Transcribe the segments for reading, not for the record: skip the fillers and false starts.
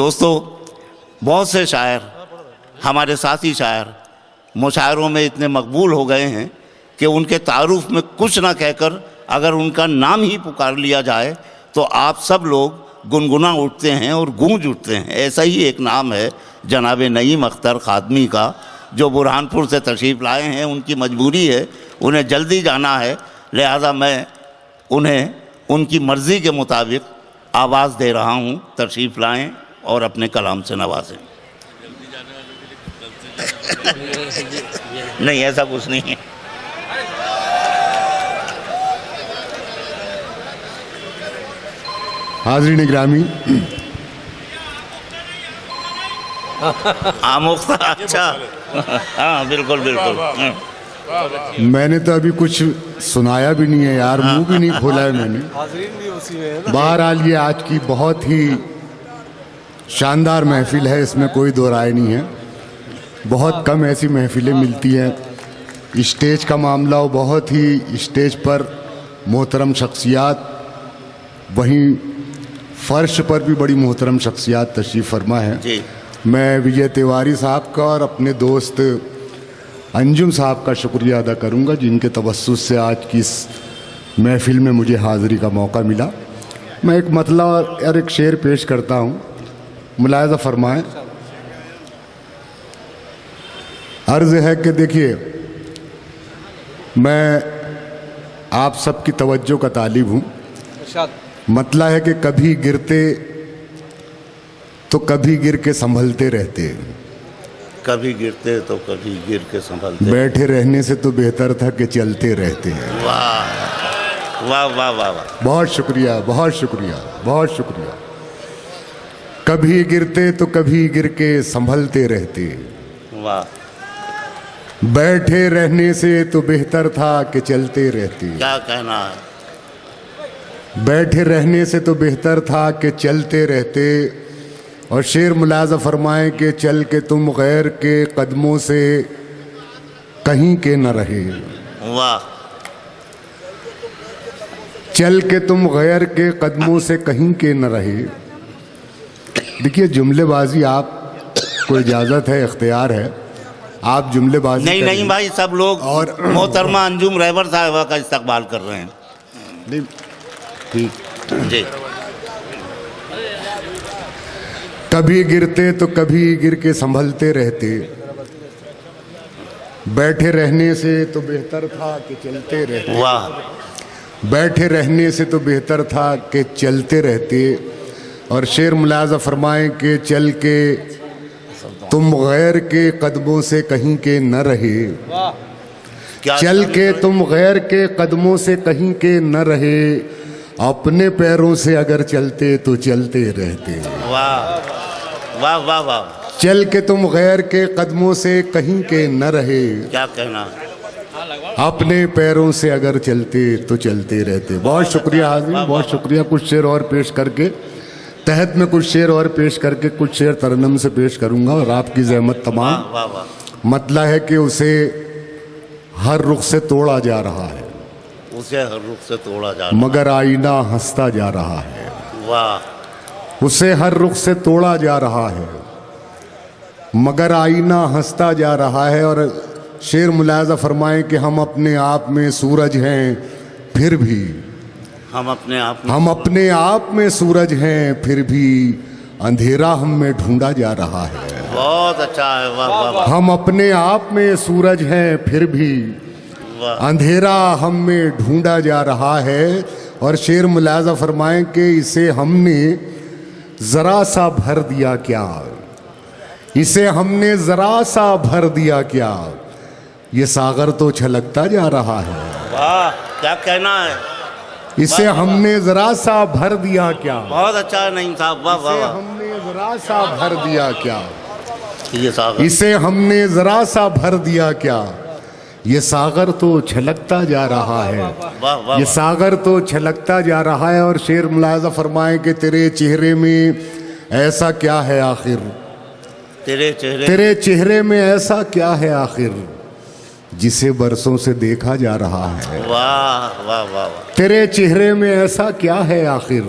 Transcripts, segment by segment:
दोस्तों, बहुत से शायर, हमारे साथी शायर मुशायरों में इतने मकबूल हो गए हैं कि उनके तारुफ में कुछ ना कहकर अगर उनका नाम ही पुकार लिया जाए तो आप सब लोग गुनगुना उठते हैं और गूंज उठते हैं। ऐसा ही एक नाम है जनाब नईम अख्तर खादमी का, जो बुरहानपुर से तशरीफ़ लाए हैं। उनकी मजबूरी है, उन्हें जल्दी जाना है, लिहाजा मैं उन्हें उनकी मर्ज़ी के मुताबिक आवाज़ दे रहा हूँ। तशरीफ़ लाएँ और अपने कलाम से नवाजें। नहीं, ऐसा कुछ नहीं है। हाज़रीन ग्रामी, आमुख्ता, अच्छा, हाँ बिल्कुल बिल्कुल। मैंने तो अभी कुछ सुनाया भी नहीं है यार, मुंह भी नहीं खोला है मैंने। बहरहाल ये आज की बहुत ही शानदार महफिल है, इसमें कोई दो राय नहीं है। बहुत कम ऐसी महफिलें मिलती हैं। स्टेज का मामला हो, बहुत ही स्टेज पर मोहतरम शख्सियात, वहीं फ़र्श पर भी बड़ी मोहतरम शख्सियात तशरीफ़ फरमा है। जी। मैं विजय तिवारी साहब का और अपने दोस्त अंजुम साहब का शुक्रिया अदा करूंगा, जिनके तवस्सुस से आज की इस महफिल में मुझे हाज़िरी का मौका मिला। मैं एक मतला और एक शेर पेश करता हूँ, मुलाहिज़ा फरमाएं। अर्ज़ है कि देखिए, मैं आप सबकी तवज्जो का तालिब हूँ। मतला है कि कभी गिरते तो कभी गिर के संभलते रहते, कभी गिरते तो कभी गिर के संभलते, बैठे रहने से तो बेहतर था कि चलते रहते। वाह वाह वाह वाह वाह, बहुत शुक्रिया, बहुत शुक्रिया, बहुत शुक्रिया। कभी गिरते तो कभी गिर के संभलते रहते, वाह। बैठे रहने से तो बेहतर था कि चलते रहते। क्या कहना है? बैठे रहने से तो बेहतर था कि चलते रहते। और शेर मुलाज़ा फरमाएं कि चल के तुम गैर के कदमों से कहीं के न रहे। वाह। चल के तुम गैर के कदमों से कहीं के न रहे। देखिए, जुमलेबाजी आप को इजाज़त है, इख्तियार है, आप जुमलेबाजी नहीं नहीं भाई, सब लोग और मोहतरमा अंजुम रहबर साहिबा का इस्तकबाल कर रहे हैं। नहीं, ठीक जी। कभी गिरते तो कभी गिर के संभलते रहते, बैठे रहने से तो बेहतर था कि चलते रहते। वाह। बैठे रहने से तो बेहतर था कि चलते रहते। और शेर मुलाज़ा फरमाएं कि चल के तुम गैर के कदमों से कहीं के न रहे। चल के तुम गैर के कदमों से कहीं के न रहे, अपने पैरों से अगर चलते तो चलते रहते। वाह वाह वाह वाह। चल के तुम गैर के कदमों से कहीं के न रहे, क्या कहना? अपने पैरों से अगर चलते तो चलते रहते। बहुत शुक्रिया हाज़िर, बहुत शुक्रिया। कुछ शेर और पेश करके, तहत में कुछ शेर और पेश करके कुछ शेर तरन्नुम से पेश करूंगा। और आपकी ज़हमत तमाम। वाह वाह। मतलब है कि उसे हर रुख से तोड़ा जा रहा है, उसे हर रुख से तोड़ा जा मगर आईना हंसता जा रहा है। वाह। उसे हर रुख से तोड़ा जा रहा है, मगर आईना हंसता जा रहा है। और शेर मुलाज़ा फरमाएं कि हम अपने आप में सूरज हैं फिर भी, हम अपने आप में सूरज हैं फिर भी अंधेरा हम में ढूंढा जा रहा है। बहुत अच्छा है। वाह वाह वाह। हम अपने आप में सूरज हैं फिर भी अंधेरा हम में ढूंढा जा रहा है। और शेर मुलाज़ा फरमाएं कि इसे हमने ज़रा सा भर दिया क्या, इसे हमने ज़रा सा भर दिया क्या, ये सागर तो छलकता जा रहा है। वाह, क्या कहना है? इसे हमने ज़रा सा भर दिया क्या। बहुत अच्छा है नईम साहब। वाह वाह इसे वाह। हमने ज़रा सा भर दिया क्या, ये सागर, इसे हमने ज़रा सा भर दिया क्या, ये सागर तो छलकता जा रहा है। वाह वाह। ये सागर तो छलकता जा रहा है। और शेर मुलाज़ा फरमाएं कि तेरे चेहरे में ऐसा क्या है आखिर, तेरे चेहरे में ऐसा क्या है आखिर, जिसे बरसों से देखा जा रहा है। वाह वाह वाह वाह। तेरे चेहरे में ऐसा क्या है आखिर,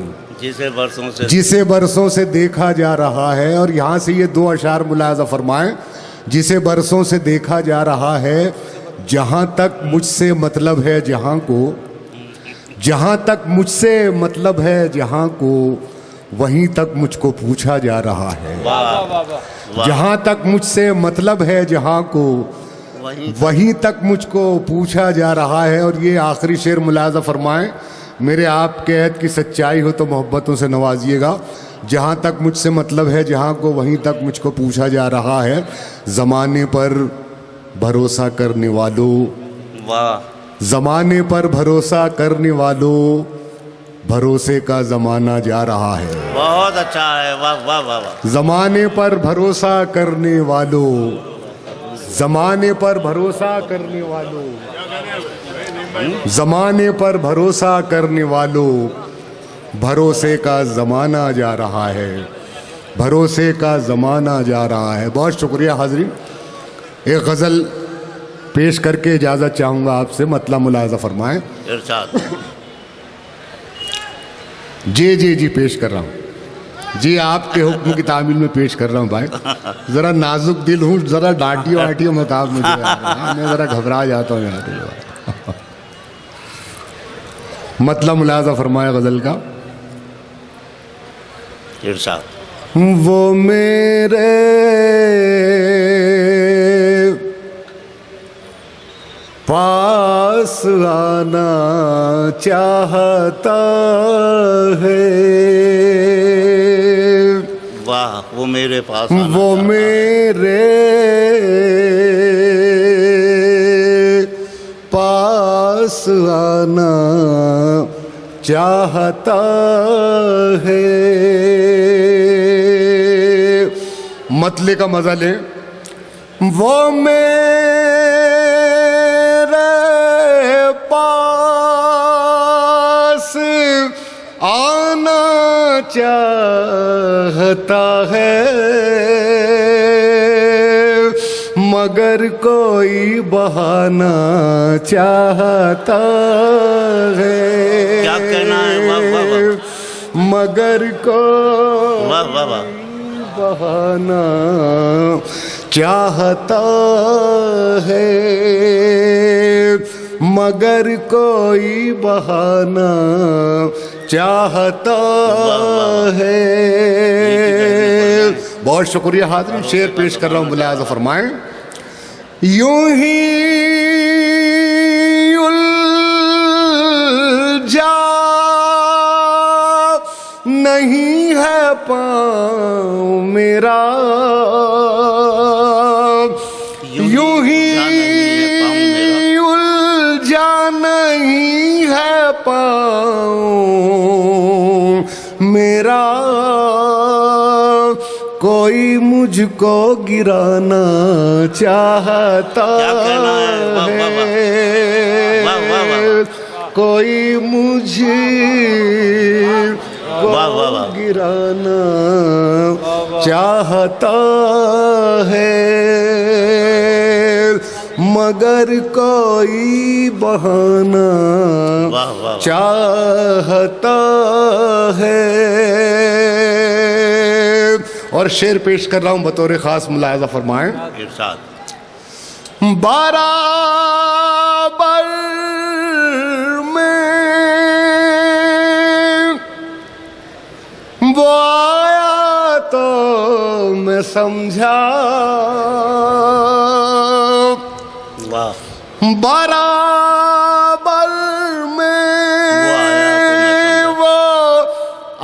जिसे बरसों से देखा जा रहा है। और यहाँ से ये दो अशार मुलाज़ा फरमाएं, जिसे बरसों से देखा जा रहा है, जहाँ तक मुझसे मतलब है जहाँ को, जहाँ तक मुझसे मतलब है जहाँ को, वहीं तक मुझको पूछा जा रहा है। जहाँ तक मुझसे मतलब है जहाँ को, वहीं तक मुझको पूछा जा रहा है। और ये आखिरी शेर मुलाज़ा फरमाएं, मेरे आपके अहद की सच्चाई हो तो मोहब्बतों से नवाजिएगा। जहाँ तक मुझसे मतलब है जहाँ को, वहीं तक मुझको पूछा जा रहा है। ज़माने पर भरोसा करने वालों, ज़माने पर भरोसा करने वालों, भरोसे का ज़माना जा रहा है। बहुत अच्छा है, वाह वाह वाह वाह। ज़माने पर भरोसा करने वालों, ज़माने पर भरोसा करने वालों, ज़माने पर भरोसा करने वालों, भरोसे का ज़माना जा रहा है, भरोसे का ज़माना जा रहा है। बहुत शुक्रिया हाज़रीन। एक गज़ल पेश करके इजाज़त चाहूँगा आपसे, मतलब मुलाज़ा फरमाएं। इरशाद। जी जी जी, पेश कर रहा हूँ जी, आपके हुक्म की तामील में पेश कर रहा हूँ भाई। ज़रा नाजुक दिल हूँ, ज़रा डांटियो वाटियो मत आप मुझे यार, मैं ज़रा घबरा जाता हूँ यार। मतलब मुलाज़ा फरमाया गज़ल का। इरशाद। वो मेरे पास आना चाहता है, वाह, वो मेरे पास वो मेरे पास आना चाहता है। मतले का मजा ले। वो मेरे पास आना चाहता है, मगर कोई बहाना चाहता है। क्या कहना है, वाह वाह वाह। मगर को वाह वाह वाह। बहाना चाहता है, मगर कोई बहाना चाहता है। बहुत शुक्रिया हाज़रीन। शेर पेश कर रहा हूँ, मुलाज़ा फरमाएं। यूं ही उलझा नहीं है पाँव मेरा, यूं ही उलझा नहीं है पाँव मेरा, कोई मुझको गिराना चाहता है, कोई मुझे गिराना चाहता है, मगर कोई बहाना चाहता है। और शेर पेश कर रहा हूँ बतौर खास, मुलाहिज़ा फरमाएं। इरशाद। बराबर में वो आया तो मैं समझा, बराबर में वो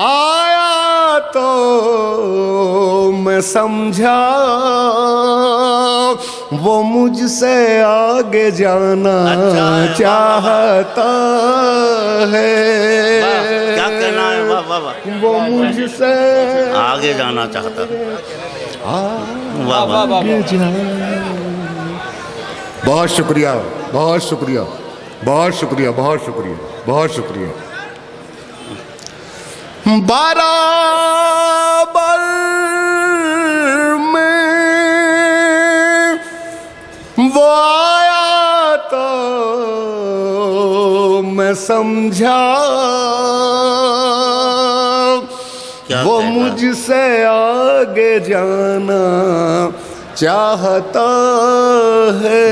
आया तो मैं समझा, वो मुझसे आगे जाना चाहता है। क्या कहना है, वाह वाह वाह। वो मुझसे आगे जाना चाहता है। वाह वाह वाह। बहुत शुक्रिया, बहुत शुक्रिया, बहुत शुक्रिया, बहुत शुक्रिया, बहुत शुक्रिया। बराबर में वो आया तो मैं समझा, वो क्या बात। मुझसे आगे जाना चाहता है,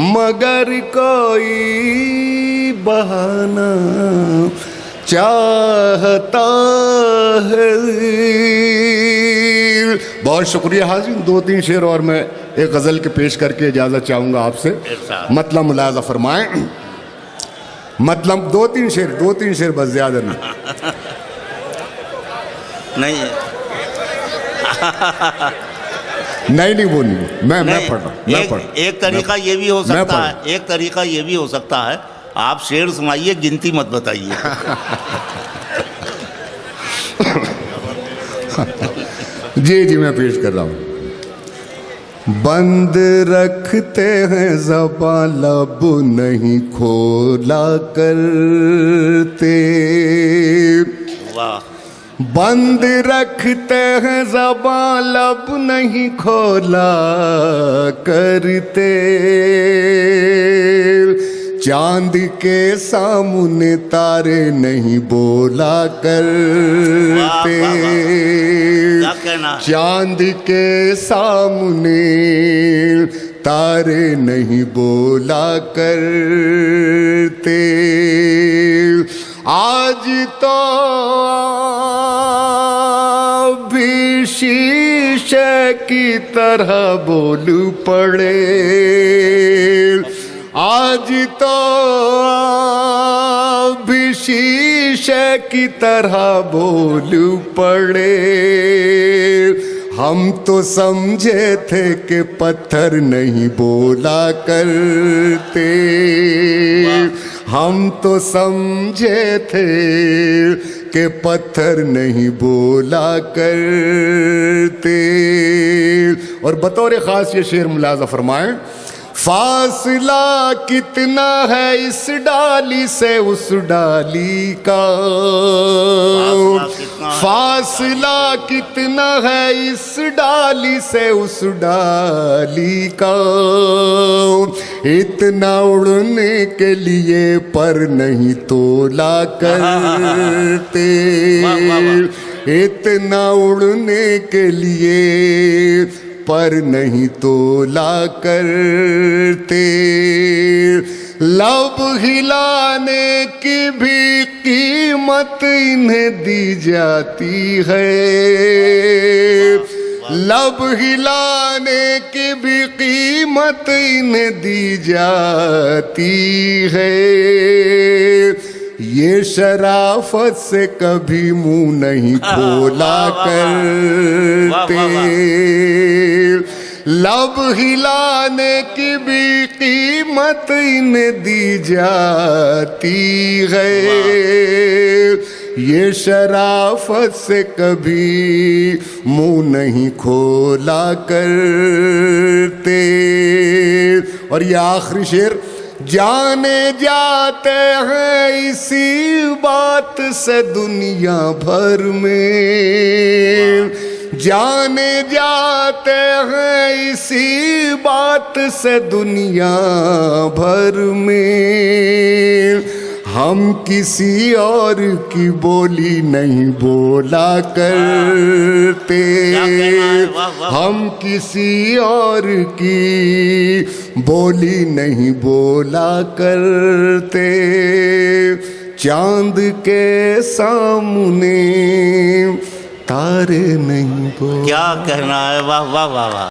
मगर कोई बहाना चाहता है। बहुत शुक्रिया हाज़िर। 2-3 शेर और मैं एक गज़ल के पेश करके इजाज़त चाहूँगा आपसे। मतलब मुलाज़ा फरमाएं। मतलब 2-3 शेर बस, ज़्यादा नहीं। नहीं नहीं वो नहीं, मैं पढ़ रहा हूँ। एक तरीका ये भी हो सकता है, एक तरीका ये भी हो सकता है, आप शेर सुनाइए, गिनती मत बताइए। जी मैं पेश कर रहा हूँ। बंद रखते हैं ज़बान, लब नहीं खोला करते। वाह। बंद रखते हैं ज़बान, लब नहीं खोला करते। चांद के सामने तारे नहीं बोला करते। क्या कहना है? चांद के सामने तारे नहीं बोला करते। आज तो भी शीशे की तरह बोल पड़े। आज तो भी शीशे की तरह बोल पड़े। हम तो समझे थे कि पत्थर नहीं बोला करते। हम तो समझे थे कि पत्थर नहीं बोला करते। और बतौर ख़ास ये शेर मुलाज़ा फरमाएं। फासला कितना है इस डाली से उस डाली का। फासला कितना है इस डाली से उस डाली का। इतना उड़ने के लिए पर नहीं तोला करते। इतना उड़ने के लिए पर नहीं तोला करते। लब हिलाने की भी कीमत इन्हें दी जाती है। लब हिलाने की भी कीमत इन्हें दी जाती है। ये शराफत से कभी मुंह नहीं खोला करते। लब हिलाने की भी कीमत इन्हें दी जाती है। ये शराफत से कभी मुंह नहीं खोला करते। और ये आखिरी शेर। जाने जाते हैं इसी बात से दुनिया भर में। जाने जाते हैं इसी बात से दुनिया भर में। हम किसी और की बोली नहीं बोला करते। हम किसी और की बोली नहीं बोला करते। चांद के सामने तारे नहीं बोला। क्या कहना है, वाह वाह वाह वाह।